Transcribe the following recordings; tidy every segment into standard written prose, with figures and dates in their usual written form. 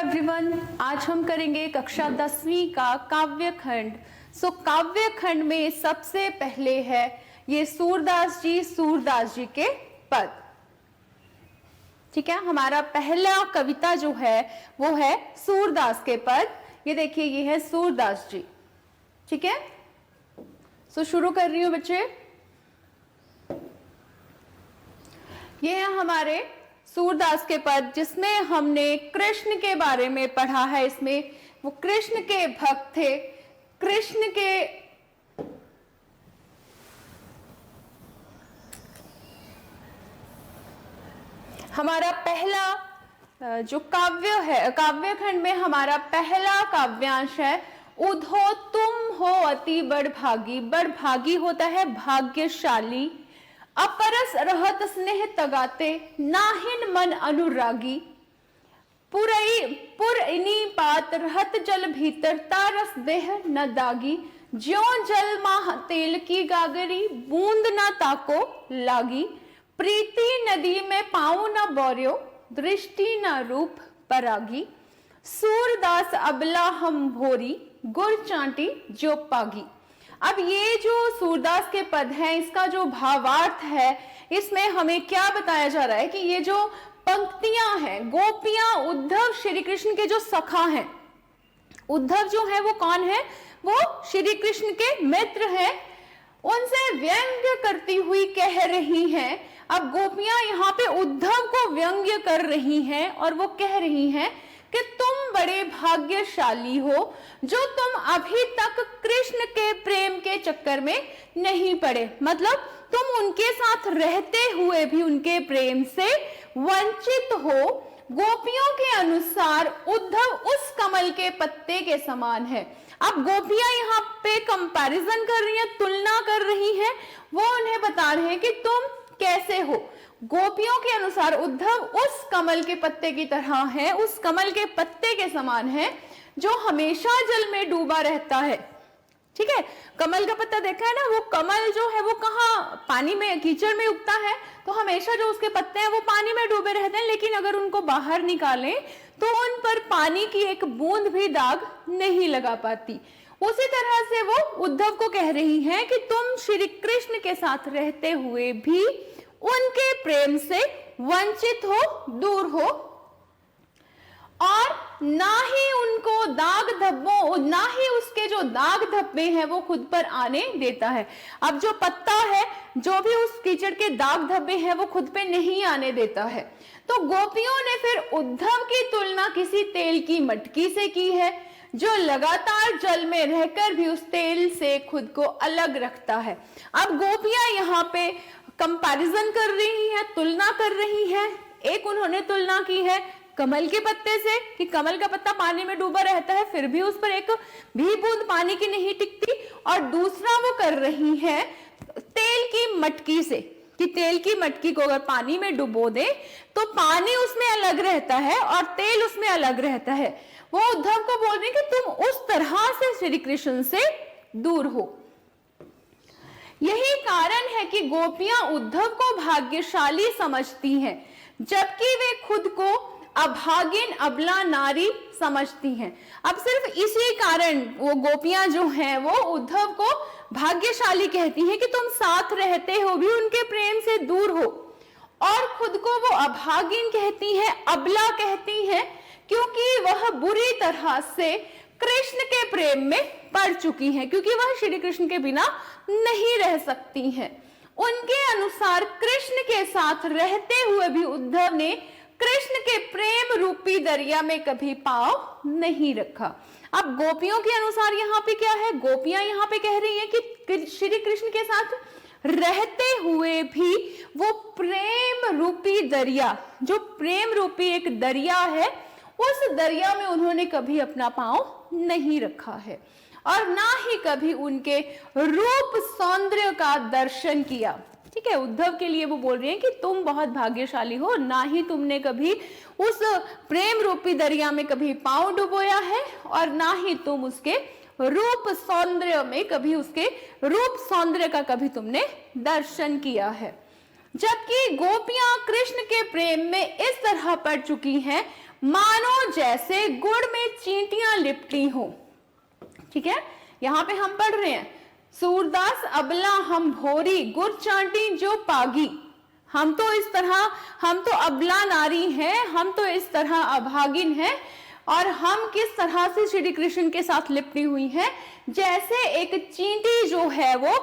Everyone, आज हम करेंगे कक्षा 10वीं का काव्य खंड। काव्य खंड में सबसे पहले है ये सूरदास जी के पद। ठीक है, हमारा पहला कविता जो है वो है सूरदास के पद। ये देखिए, ये है सूरदास जी। ठीक है, शुरू कर रही हूं बच्चे। ये है हमारे सूरदास के पद, जिसमें हमने कृष्ण के बारे में पढ़ा है। इसमें वो कृष्ण के भक्त थे। कृष्ण के हमारा पहला जो काव्य है, काव्य खंड में हमारा पहला काव्यांश है उधो तुम हो अति बड़भागी। बड़भागी होता है भाग्यशाली। अपरस रहत स्नेह तगाते, नाहिन मन अनुरागी। पुरइनी पात रहत जल भीतर, तारस देह न दागी। ज्यों जल माह तेल की गागरी, बूंद न ताको लागी। प्रीति नदी में पाऊं न बौर्यो, दृष्टि न रूप परागी। सूरदास अबला हम भोरी, गुर चांटी जो पागी। अब ये जो सूरदास के पद हैं, इसका जो भावार्थ है, इसमें हमें क्या बताया जा रहा है कि ये जो पंक्तियां हैं, गोपियां उद्धव श्री कृष्ण के जो सखा हैं। उद्धव जो है वो कौन है? वो श्री कृष्ण के मित्र हैं। उनसे व्यंग्य करती हुई कह रही हैं। अब गोपियां यहाँ पे उद्धव को व्यंग्य कर रही हैं और वो कह रही हैं कि तुम बड़े भाग्यशाली हो जो तुम अभी तक कृष्ण के प्रेम के चक्कर में नहीं पड़े। मतलब तुम उनके साथ रहते हुए भी उनके प्रेम से वंचित हो। गोपियों के अनुसार उद्धव उस कमल के पत्ते के समान है। अब गोपियां यहाँ पे कंपैरिजन कर रही हैं, तुलना कर रही हैं। वो उन्हें बता रहे हैं कि तुम कैसे हो। गोपियों के अनुसार उद्धव उस कमल के पत्ते की तरह है, उस कमल के पत्ते के समान है जो हमेशा जल में डूबा रहता है। ठीक है, कमल का पत्ता देखा है ना, वो कमल जो है वो कहाँ पानी में, कीचड़ में उगता है, तो हमेशा जो उसके पत्ते हैं वो पानी में डूबे रहते हैं। लेकिन अगर उनको बाहर निकालें तो उन पर पानी की एक बूंद भी दाग नहीं लगा पाती। उसी तरह से वो उद्धव को कह रही हैं कि तुम श्री कृष्ण के साथ रहते हुए भी उनके प्रेम से वंचित हो, दूर हो, और ना ही उनको दाग धब्बों, ना ही उसके जो दाग धब्बे हैं वो खुद पर आने देता है। अब जो पत्ता है, जो भी उस कीचड़ के दाग धब्बे हैं वो खुद पे नहीं आने देता है। तो गोपियों ने फिर उद्धव की तुलना किसी तेल की मटकी से की है जो लगातार जल में रहकर भी उस तेल से खुद को अलग रखता है। अब गोपियां यहाँ पे कंपैरिजन कर रही हैं, तुलना कर रही हैं। एक उन्होंने तुलना की है कमल के पत्ते से कि कमल का पत्ता पानी में डूबा रहता है, फिर भी उस पर एक भी बूंद पानी की नहीं टिकती। और दूसरा वो कर रही है तेल की मटकी से कि तेल की मटकी को अगर पानी में डुबो दे तो पानी उसमें अलग रहता है और तेल उसमें अलग रहता है। वो उद्धव को बोल रही है कि तुम उस तरह से श्री कृष्ण से दूर हो। यही कारण है कि गोपियां उद्धव को भाग्यशाली समझती हैं, जबकि वे खुद को अभागिन, अबला नारी समझती हैं। अब सिर्फ इसी कारण वो गोपियां जो हैं वो उद्धव को भाग्यशाली कहती हैं कि तुम साथ रहते हो भी उनके प्रेम से दूर हो, और खुद को वो अभागिन कहती हैं, अबला कहती हैं, क्योंकि वह बुरी तरह से कृष्ण के प्रेम में पड़ चुकी हैं, क्योंकि वह श्री कृष्ण के बिना नहीं रह सकती हैं। उनके अनुसार कृष्ण के साथ रहते हुए भी उद्धव ने कृष्ण के प्रेम रूपी दरिया में कभी पांव नहीं रखा। अब गोपियों के अनुसार यहाँ पे क्या है? गोपियां यहाँ पे कह रही हैं कि श्री कृष्ण के साथ रहते हुए भी वो प्रेम रूपी दरिया, जो प्रेम रूपी एक दरिया है, उस दरिया में उन्होंने कभी अपना पांव नहीं रखा है और ना ही कभी उनके रूप सौंदर्य का दर्शन किया। ठीक है, उद्धव के लिए वो बोल रही हैं कि तुम बहुत भाग्यशाली हो, ना ही तुमने कभी उस प्रेम रूपी दरिया में कभी पांव डुबोया है और ना ही तुम उसके रूप सौंदर्य में कभी, उसके रूप सौंदर्य का कभी तुमने दर्शन किया है। जबकि गोपियां कृष्ण के प्रेम में इस तरह पड़ चुकी हैं मानो जैसे गुड़ में चींटियां लिपटी हो। ठीक है, यहाँ पे हम पढ़ रहे हैं, सूरदास अबला हम भोरी, गुड़ चांटी जो पागी। हम तो अबला नारी हैं, हम तो इस तरह अभागिन हैं, और हम किस तरह से श्री कृष्ण के साथ लिपटी हुई हैं, जैसे एक चींटी जो है वो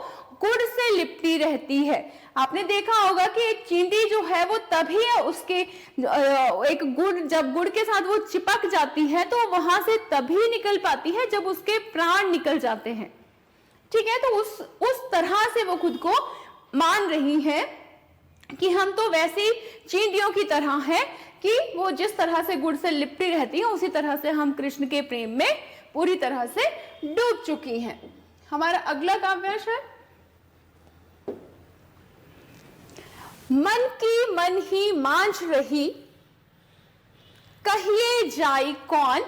गुड़ से लिपटी रहती है। आपने देखा होगा कि एक चींटी जो है वो तभी उसके एक गुड़, जब गुड़ के साथ वो चिपक जाती है तो वहां से तभी निकल पाती है जब उसके प्राण निकल जाते हैं। ठीक है, तो उस तरह से वो खुद को मान रही है कि हम तो वैसी चींटियों की तरह है कि वो जिस तरह से गुड़ से लिपटी रहती है उसी तरह से हम कृष्ण के प्रेम में पूरी तरह से डूब चुकी हैं। हमारा अगला काव्यांश है, मन की मन ही मांझ रही, कहिए जाई कौन,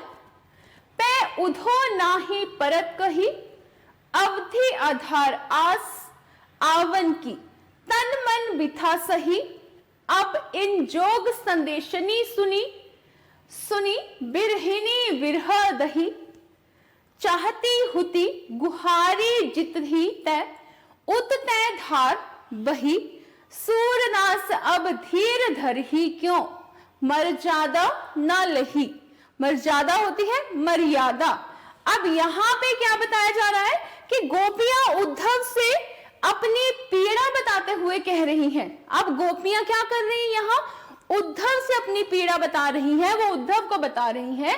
पै उधो नाही परत कही, अवधि आधार आस आवन की, तन मन बिथा सही, अब इन जोग संदेशनी सुनी, सुनी बिरहिनी विरह दही, चाहती हुती गुहारी जितही तय, उत तय धार बही, सूरनास अब धीर धरही क्यों, मर्यादा न लही। मर्यादा होती है मर्यादा। अब यहाँ पे क्या बताया जा रहा है कि गोपियां उद्धव से अपनी पीड़ा बताते हुए कह रही हैं। अब गोपियां क्या कर रही हैं, यहाँ उद्धव से अपनी पीड़ा बता रही हैं। वो उद्धव को बता रही हैं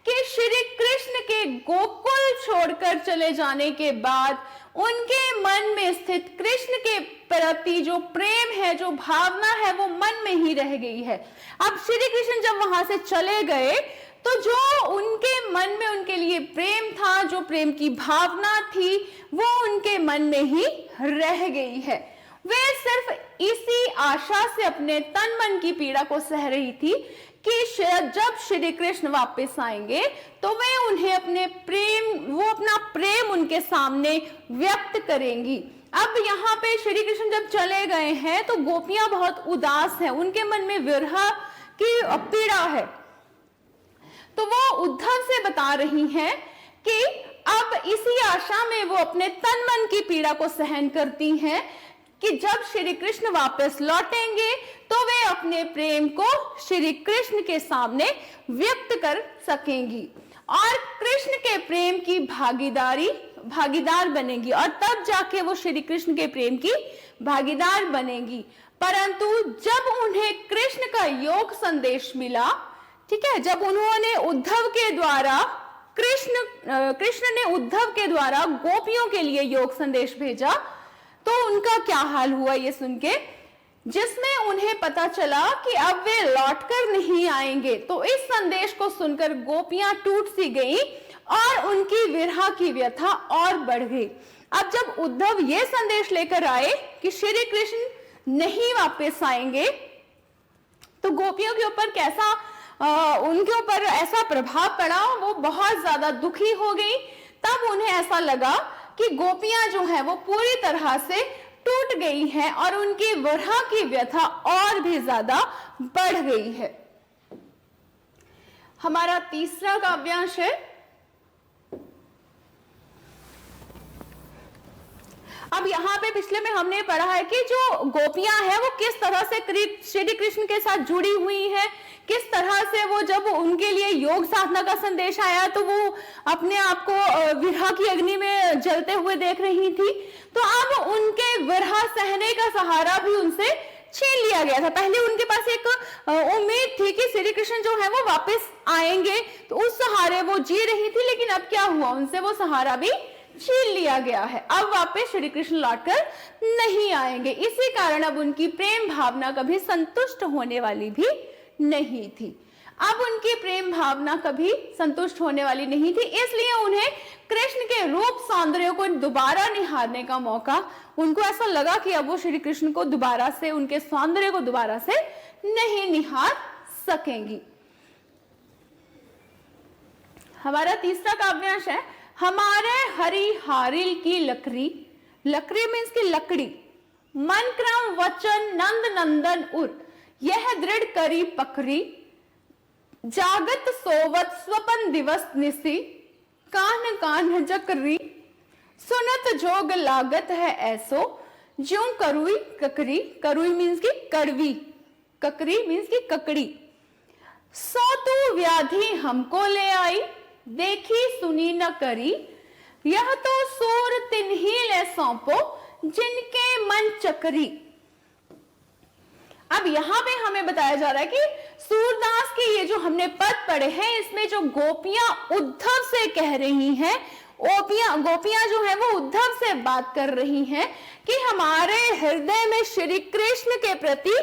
कि श्री कृष्ण के गोकुल छोड़कर चले जाने के बाद उनके मन में स्थित कृष्ण के प्रति जो प्रेम है, जो भावना है, वो मन में ही रह गई है। अब श्री कृष्ण जब वहां से चले गए तो जो उनके मन में उनके लिए प्रेम था, जो प्रेम की भावना थी, वो उनके मन में ही रह गई है। वे सिर्फ इसी आशा से अपने तन मन की पीड़ा को सह रही थी कि जब श्री कृष्ण वापस आएंगे तो वे उन्हें अपना प्रेम उनके सामने व्यक्त करेंगी। अब यहाँ पे श्री कृष्ण जब चले गए हैं तो गोपियां बहुत उदास हैं, उनके मन में विरह की पीड़ा है। तो वो उद्धव से बता रही हैं कि अब इसी आशा में वो अपने तन मन की पीड़ा को सहन करती हैं कि जब श्री कृष्ण वापस लौटेंगे तो वे अपने प्रेम को श्री कृष्ण के सामने व्यक्त कर सकेंगी और कृष्ण के प्रेम की भागीदार बनेगी, और तब जाके वो श्री कृष्ण के प्रेम की भागीदार बनेगी। परंतु जब उन्हें कृष्ण का योग संदेश मिला, ठीक है, जब उन्होंने उद्धव के द्वारा कृष्ण ने उद्धव के द्वारा गोपियों के लिए योग संदेश भेजा, तो उनका क्या हाल हुआ ये सुन के, जिसमें उन्हें पता चला कि अब वे लौटकर नहीं आएंगे। तो इस संदेश को सुनकर गोपियां टूट सी गईं और उनकी विरह की व्यथा और बढ़ गई। अब जब उद्धव ये संदेश लेकर आए कि श्री कृष्ण नहीं वापस आएंगे, तो गोपियों के ऊपर उनके ऊपर ऐसा प्रभाव पड़ा, वो बहुत ज्यादा दुखी हो गई। तब उन्हें ऐसा लगा कि गोपियां जो है वो पूरी तरह से टूट गई हैं और उनकी विरह की व्यथा और भी ज्यादा बढ़ गई है। हमारा तीसरा काव्यांश है, अब यहाँ पे पिछले में हमने पढ़ा है कि जो गोपियां हैं वो किस तरह से श्री कृष्ण के साथ जुड़ी हुई हैं, किस तरह से वो जब उनके लिए योग साधना का संदेश आया तो वो अपने आप को विरह की अग्नि में जलते हुए देख रही थी। तो अब उनके विरह सहने का सहारा भी उनसे छीन लिया गया था। पहले उनके पास एक उम्मीद थी कि श्री कृष्ण जो है वो वापस आएंगे, तो उस सहारे वो जी रही थी, लेकिन अब क्या हुआ, उनसे वो सहारा भी छीन लिया गया है। अब वापस श्री कृष्ण लौटकर नहीं आएंगे। इसी कारण अब उनकी प्रेम भावना कभी संतुष्ट होने वाली भी नहीं थी। अब उनकी प्रेम भावना कभी संतुष्ट होने वाली नहीं थी, इसलिए उन्हें कृष्ण के रूप सौंदर्य को दोबारा निहारने का मौका, उनको ऐसा लगा कि अब वो श्री कृष्ण को दोबारा से, उनके सौंदर्य को दोबारा से नहीं निहार सकेंगी। हमारा तीसरा काव्यांश है, हमारे हरि हारिल की लकड़ी, लकड़ी मीन्स की लकड़ी, मन क्रम वचन नंद नंदन उर, यह दृढ़ करी पकड़ी, जागत सोवत स्वपन दिवस निसी, कान कान जकरी, सुनत जोग लागत है ऐसो, ज्यों करुई ककरी। करुई मीन्स की कड़वी, ककरी मीन्स की ककड़ी। सो तू व्याधि हमको ले आई, देखी सुनी न करी, यह तो सूर तिन्ही ले सौंपो, जिनके मन चकरी। अब यहां पे हमें बताया जा रहा है कि सूरदास के ये जो हमने पद पढ़े हैं, इसमें जो गोपियां उद्धव से कह रही हैं, गोपियां जो है वो उद्धव से बात कर रही हैं कि हमारे हृदय में श्री कृष्ण के प्रति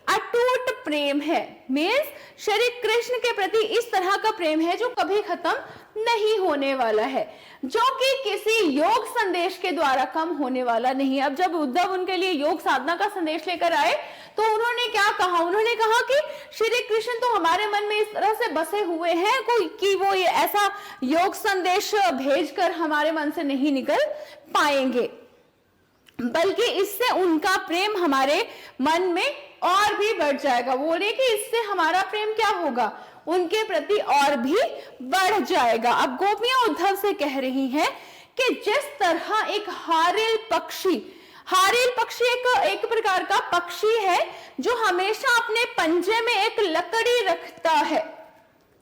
अटूट प्रेम है। मीन्स श्री कृष्ण के प्रति इस तरह का प्रेम है जो कभी खत्म नहीं होने वाला है, जो कि किसी योग संदेश के द्वारा कम होने वाला नहीं। अब जब उद्धव उनके लिए योग साधना का संदेश लेकर आए तो उन्होंने क्या कहा? उन्होंने कहा कि श्री कृष्ण तो हमारे मन में इस तरह से बसे हुए हैं कोई कि वो ये ऐसा योग संदेश भेजकर हमारे मन से नहीं निकल पाएंगे, बल्कि इससे उनका प्रेम हमारे मन में और भी बढ़ जाएगा। बोले कि इससे हमारा प्रेम क्या होगा? उनके प्रति और भी बढ़ जाएगा। अब गोपियां उद्धव से कह रही हैं कि जिस तरह एक हारिल पक्षी एक प्रकार का पक्षी है जो हमेशा अपने पंजे में एक लकड़ी रखता है,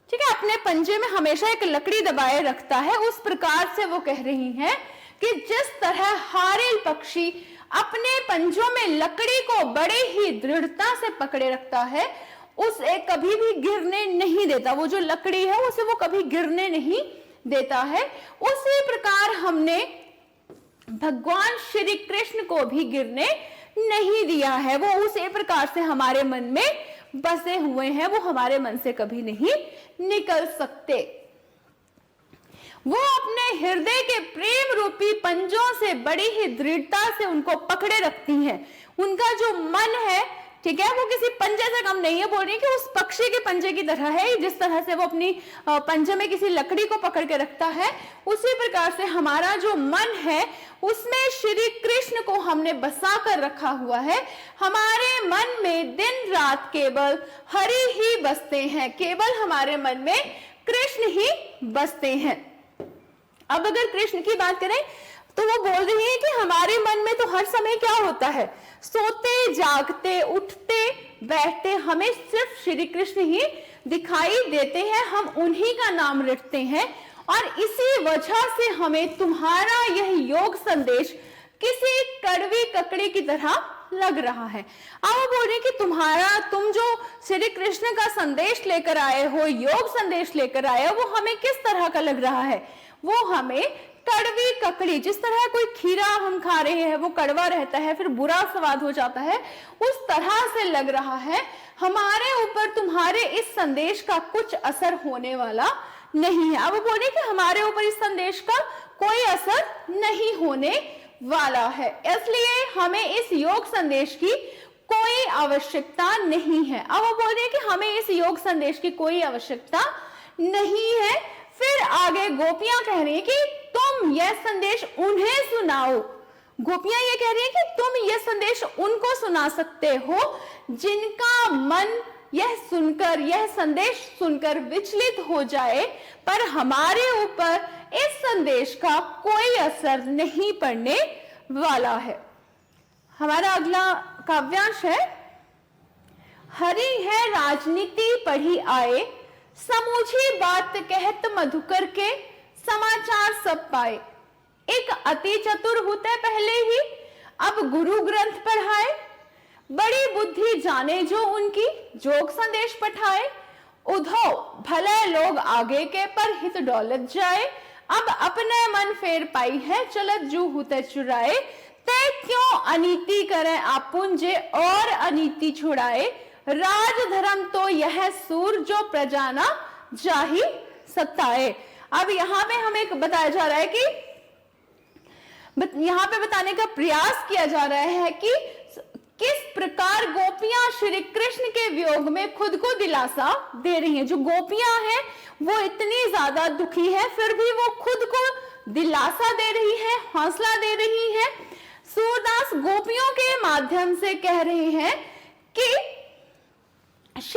ठीक है, अपने पंजे में हमेशा एक लकड़ी दबाए रखता है, उस प्रकार से वो कह रही हैं कि जिस तरह हारिल पक्षी अपने पंजों में लकड़ी को बड़े ही दृढ़ता से पकड़े रखता है, उसे कभी भी गिरने नहीं देता। वो जो लकड़ी है उसे वो कभी गिरने नहीं देता है। उसी प्रकार हमने भगवान श्री कृष्ण को भी गिरने नहीं दिया है। वो उसी प्रकार से हमारे मन में बसे हुए हैं, वो हमारे मन से कभी नहीं निकल सकते। वो अपने हृदय के प्रेम रूपी पंजों से बड़ी ही दृढ़ता से उनको पकड़े रखती हैं। उनका जो मन है, ठीक है, वो किसी पंजे से कम नहीं है। बोल रही है कि उस पक्षी के पंजे की तरह है, जिस तरह से वो अपनी पंजे में किसी लकड़ी को पकड़ के रखता है, उसी प्रकार से हमारा जो मन है उसमें श्री कृष्ण को हमने बसा कर रखा हुआ है। हमारे मन में दिन रात केवल हरि ही बसते हैं, केवल हमारे मन में कृष्ण ही बसते हैं। अब अगर कृष्ण की बात करें तो वो बोल रही है कि हमारे मन में तो हर समय क्या होता है? सोते जागते उठते बैठते हमें सिर्फ श्री कृष्ण ही दिखाई देते हैं, हम उन्हीं का नाम रटते हैं, और इसी वजह से हमें तुम्हारा यह योग संदेश किसी कड़वी ककड़ी की तरह लग रहा है। अब वो बोल रहे कि तुम जो श्री कृष्ण का संदेश लेकर आए हो, योग संदेश लेकर आए हो, वो हमें किस तरह का लग रहा है? वो हमें कड़वी ककड़ी, जिस तरह कोई खीरा हम खा रहे हैं वो कड़वा रहता है, फिर बुरा स्वाद हो जाता है, उस तरह से लग रहा है। हमारे ऊपर तुम्हारे इस संदेश का कुछ असर होने वाला नहीं है। अब वो बोले कि हमारे ऊपर इस संदेश का कोई असर नहीं होने वाला है, इसलिए हमें इस योग संदेश की कोई आवश्यकता नहीं है। अब वो बोल रहे हैं कि हमें इस योग संदेश की कोई आवश्यकता नहीं है। फिर आगे गोपियां कह रही हैं कि तुम यह संदेश उन्हें सुनाओ। गोपियां ये कह रही हैं कि तुम यह संदेश उनको सुना सकते हो जिनका मन यह संदेश सुनकर विचलित हो जाए, पर हमारे ऊपर इस संदेश का कोई असर नहीं पड़ने वाला है। हमारा अगला काव्यांश है, हरि है राजनीति पढ़ी आए, समूची बात कहत मधुकर के, समाचार सब पाए। एक अति चतुर होते पहले ही, अब गुरु ग्रंथ पढ़ाए, बड़ी बुद्धि जाने जो उनकी, जोग संदेश पठाए। उधो भले लोग आगे के, पर हित दौलत जाए, अब अपने मन फेर पाई है, चलत जू होते चुराए। ते क्यों अनीति करे आपुन जे, और अनीति छुड़ाए। राज धर्म तो यह सूर, जो प्रजा ना जाहि सताए। अब यहाँ पे हमें बताया जा रहा है कि यहाँ पे बताने का प्रयास किया जा रहा है कि किस प्रकार गोपियां श्री कृष्ण के वियोग में खुद को दिलासा दे रही हैं। जो गोपियां हैं वो इतनी ज्यादा दुखी है, फिर भी वो खुद को दिलासा दे रही है, हौसला दे रही है। सूरदास गोपियों के माध्यम से कह रहे हैं कि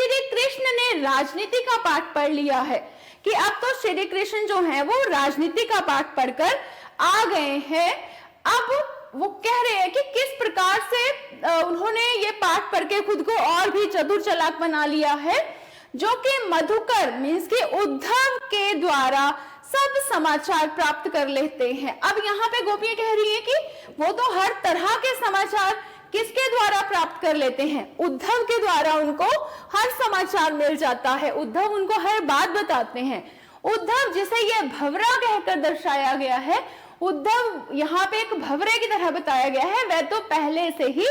श्री कृष्ण ने राजनीति का पाठ पढ़ लिया है कि अब तो श्री कृष्ण जो है वो राजनीति का पाठ पढ़कर आ गए हैं। अब वो कह रहे हैं कि किस प्रकार से उन्होंने ये पाठ पढ़ के खुद को और भी चतुर चालाक बना लिया है, जो कि मधुकर मीन्स कि उद्धव के द्वारा सब समाचार प्राप्त कर लेते हैं। अब यहाँ पे गोपियां कह रही है कि वो तो हर तरह के समाचार किसके द्वारा प्राप्त कर लेते हैं, उद्धव के द्वारा उनको हर समाचार मिल जाता है, उद्धव उनको हर बात बताते हैं। उद्धव जिसे यह भवरा कहकर दर्शाया गया है, उद्धव यहाँ पे एक भवरे की तरह बताया गया है, वह तो पहले से ही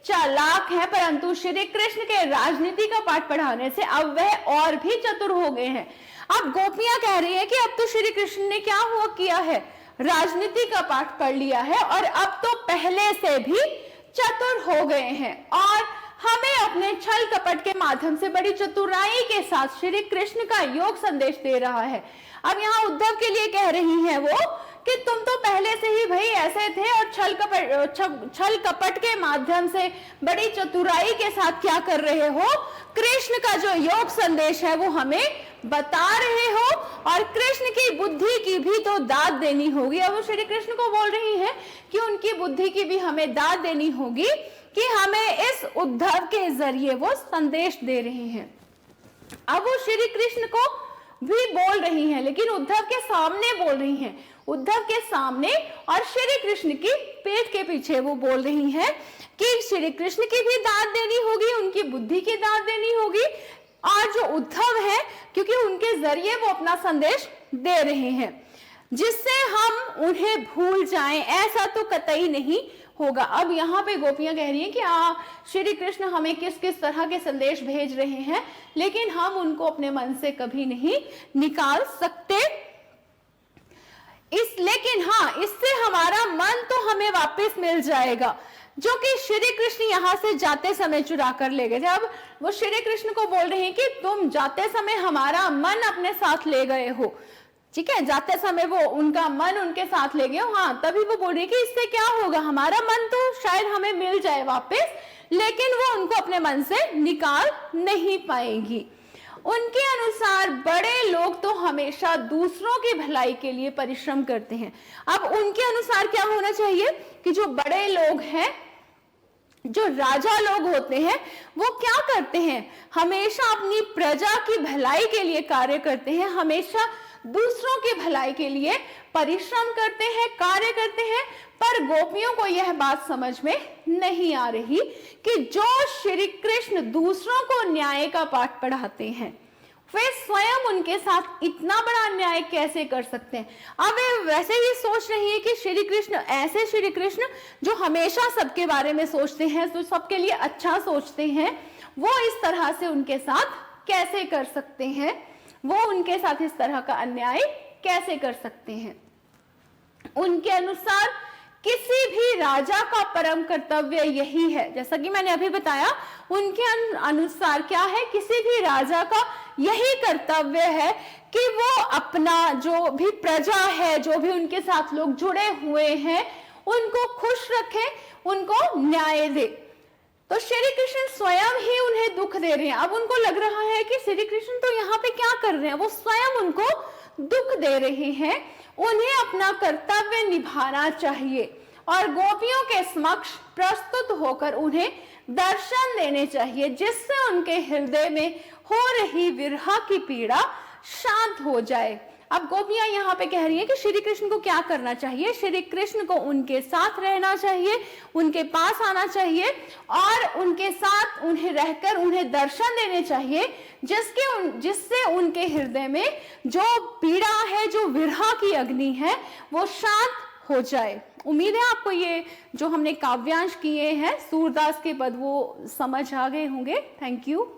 चालाक है, परंतु श्री कृष्ण के राजनीति का पाठ पढ़ाने से अब वह और भी चतुर हो गए हैं। अब गोपियां कह रही है कि अब तो श्री कृष्ण ने क्या हुआ किया है, राजनीति का पाठ पढ़ लिया है और अब तो पहले से भी चतुर हो गए हैं और हमें अपने छल कपट के माध्यम से बड़ी चतुराई के साथ श्री कृष्ण का योग संदेश दे रहा है। अब यहाँ उद्धव के लिए कह रही है वो कि तुम तो पहले से ही भाई ऐसे थे और छल कपट के माध्यम से बड़ी चतुराई के साथ क्या कर रहे हो, कृष्ण का जो योग संदेश है वो हमें बता रहे हो और कृष्ण की बुद्धि की भी तो दाद देनी होगी। अब वो श्री कृष्ण को बोल रही है कि उनकी बुद्धि की भी हमें दाद देनी होगी कि हमें इस उद्धव के जरिए वो संदेश दे रहे हैं। अब वो श्री कृष्ण को भी बोल रही हैं, लेकिन उद्धव के सामने बोल रही हैं, उद्धव के सामने और श्री कृष्ण की पीठ के पीछे वो बोल रही हैं कि श्री कृष्ण की भी दाद देनी होगी, उनकी बुद्धि की दाद देनी होगी और जो उद्धव है क्योंकि उनके जरिए वो अपना संदेश दे रहे हैं, जिससे हम उन्हें भूल जाएं ऐसा तो कतई नहीं होगा। अब यहाँ पे गोपियां कह रही हैं कि श्री कृष्ण हमें किस किस तरह के संदेश भेज रहे हैं, लेकिन हम उनको अपने मन से कभी नहीं निकाल सकते। लेकिन हाँ, इससे हमारा मन तो हमें वापस मिल जाएगा, जो कि श्री कृष्ण यहाँ से जाते समय चुरा कर ले गए थे। अब वो श्री कृष्ण को बोल रहे हैं कि तुम जाते समय हमारा मन अपने साथ ले गए हो, ठीक है, जाते समय वो उनका मन उनके साथ ले गए हो। हाँ, तभी वो बोल रही है कि इससे क्या होगा, हमारा मन तो शायद हमें मिल जाए वापस, लेकिन वो उनको अपने मन से निकाल नहीं पाएगी। उनके अनुसार बड़े लोग तो हमेशा दूसरों की भलाई के लिए परिश्रम करते हैं। अब उनके अनुसार क्या होना चाहिए कि जो बड़े लोग हैं, जो राजा लोग होते हैं, वो क्या करते हैं, हमेशा अपनी प्रजा की भलाई के लिए कार्य करते हैं, हमेशा दूसरों की भलाई के लिए परिश्रम करते हैं, कार्य करते हैं। पर गोपियों को यह बात समझ में नहीं आ रही कि जो श्री कृष्ण दूसरों को न्याय का पाठ पढ़ाते हैं, वे स्वयं उनके साथ इतना बड़ा अन्याय कैसे कर सकते हैं। अब वे वैसे ही सोच रही है कि श्री कृष्ण ऐसे श्री कृष्ण जो हमेशा सबके बारे में सोचते हैं, जो सबके लिए अच्छा सोचते हैं, वो इस तरह से उनके साथ कैसे कर सकते हैं, वो उनके साथ इस तरह का अन्याय कैसे कर सकते हैं। उनके अनुसार किसी भी राजा का परम कर्तव्य यही है, जैसा कि मैंने अभी बताया, उनके अनुसार क्या है, किसी भी राजा का यही कर्तव्य है कि वो अपना जो भी प्रजा है, जो भी उनके साथ लोग जुड़े हुए हैं, उनको खुश रखे, उनको न्याय दे। तो श्री कृष्ण स्वयं ही उन्हें दुख दे रहे हैं। अब उनको लग रहा है कि श्री कृष्ण तो यहाँ पे क्या कर रहे हैं, वो स्वयं उनको दुख दे रहे हैं, उन्हें अपना कर्तव्य निभाना चाहिए और गोपियों के समक्ष प्रस्तुत होकर उन्हें दर्शन देने चाहिए, जिससे उनके हृदय में हो रही विरह की पीड़ा शांत हो जाए। अब गोपियां यहाँ पे कह रही है कि श्री कृष्ण को क्या करना चाहिए, श्री कृष्ण को उनके साथ रहना चाहिए, उनके पास आना चाहिए और उनके साथ उन्हें रहकर उन्हें दर्शन देने चाहिए, जिससे उनके हृदय में जो पीड़ा है, जो विरह की अग्नि है, वो शांत हो जाए। उम्मीद है आपको ये जो हमने काव्यांश किए हैं सूरदास के पद वो समझ आ गए होंगे। Thank you.